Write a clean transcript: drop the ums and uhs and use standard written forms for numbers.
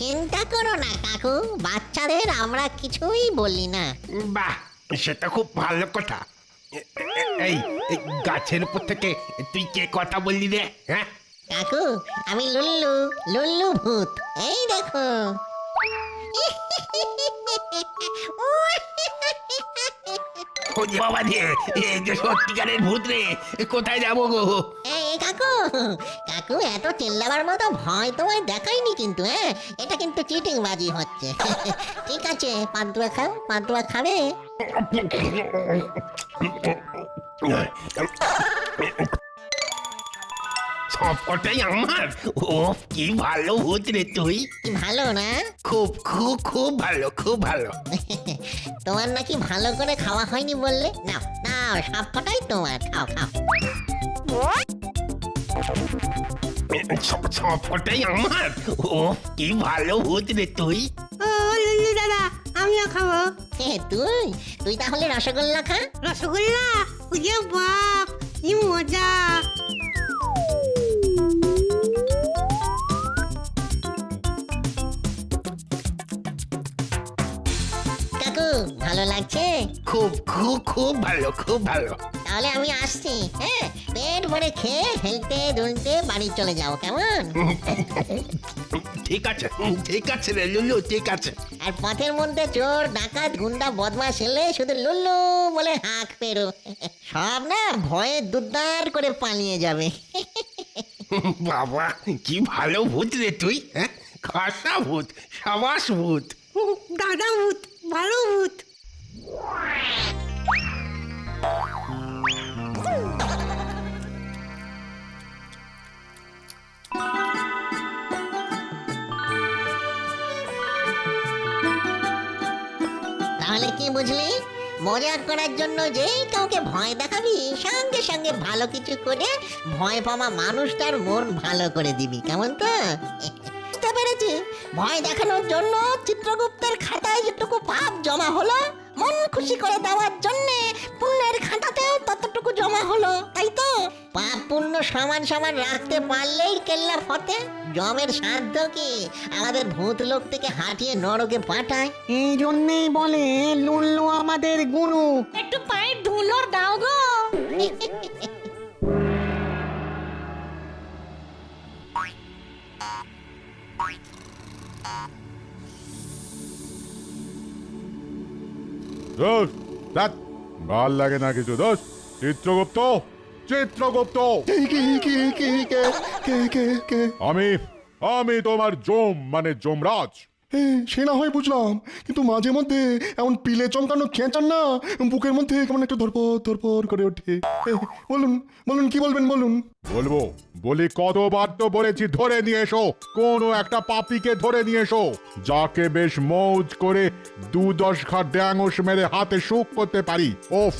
চিন্তা করো না কাকু, বাচ্চাদের আমরা কিছুই বলি না। বাহ, সেটা খুব ভালো কথা। এই এই গাছের উপর থেকে তুই কে কথা বললি রে? হ্যাঁ, কাকু আমি লুল্লু, লুল্লু ভূত, এই দেখো। ও বাবা রে, এই যে সত্যিকারের ভূত রে, কোথায় যাবো গো? এই কাকু, কাকু এত চিল্লাবার মতো ভয় তোমায় দেখাইনি কিন্তু, হ্যাঁ এটা কিন্তু চিটিং বাজি হচ্ছে। ঠিক আছে, পান্তুয়া খাও, পান্তুয়া খাবে? সবকটাই আমার। ও কি ভালো ভূত রে তুই। কি ভালো না? খুব খুব খুব ভালো, খুব ভালো। তোমার নাকি ভালো করে খাওয়া হয়নি বললে? নাও নাও, সব কটাই তোমার, খাও খাও। সবকটাই আমার। ও কি ভালো ভূত রে তুই। ও লুল্লু দাদা, আমিও খাবো। হে তুই, তুই তাহলে রসগোল্লা খা। রসগোল্লা, ওরে বাপ, কি মজা। কাকু ভালো লাগছে? খুব খুব খুব ভালো, খুব ভালো। তাহলে আমি আসছি, হ্যাঁ পেট ভরে খেয়ে হেলতে দুলতে বাড়ি চলে যাও, কেমন? ঠিক আছে, ঠিক আছে রে লুলু, ঠিক আছে। আর পথের মধ্যে চোর ডাকাত গুন্ডা বদমাশ এলে শুধু লুল্লু বলে হাঁক পেরো, সব না ভয়ে দুদ্দার করে পালিয়ে যাবে। বাবা কি ভালো ভূত রে তুই। হ্যাঁ, খাসা ভূত, সাবাস ভূত। দাদা ভূত, ভালো ভূত। তাহলে কি বুঝলি? মজা করার জন্য যেই কাউকে ভয় দেখাবি, সঙ্গে সঙ্গে ভালো কিছু করে ভয় পাওয়া মানুষটার মন ভালো করে দিবি, কেমন তো? বুঝতে পেরেছি, ভয় দেখানোর জন্য চিত্রগুপ্তের খাতায় যেটুকু পাপ জমা হলো, মন খুশি করে দেওয়ার জন্য পুণ্যের খাতাতেও ততটুকু জমা হলো, তাই তো? পাপ পুণ্য সমান সমান রাখতে পারলেই কেল্লা ফতে। জমের সাধ্য কি আমাদের ভূত লোক থেকে হাঁটিয়ে নরকে পাঠায়? এই জন্যেই বলে লুল্লু আমাদের গুরু। একটু পায়ের ধুলো দাও গো। দোষ দেখ, ভাল লাগে না কিছু। দোষ চিত্রগুপ্ত, চিত্রগুপ্ত, আমি আমি তোমার জম মানে যমরাজ। সে না হয় বুঝলাম, কিন্তু মাঝে মধ্যে এমন পিলে চমকানো খেঁচান না, বুকের মধ্যে কেমন একটা ধরপর ধরপর করে ওঠে। বলুন বলুন, কি বলবেন বলুন। বলবো, বলি কতবার তো বলেছি ধরে নিয়ে এসো, কোনো একটা পাপীকে ধরে নিয়ে এসো, যাকে বেশ মৌজ করে 2-10 ঘা ড্যাঙস মেরে হাতে সুখ করতে পারি। ওফ,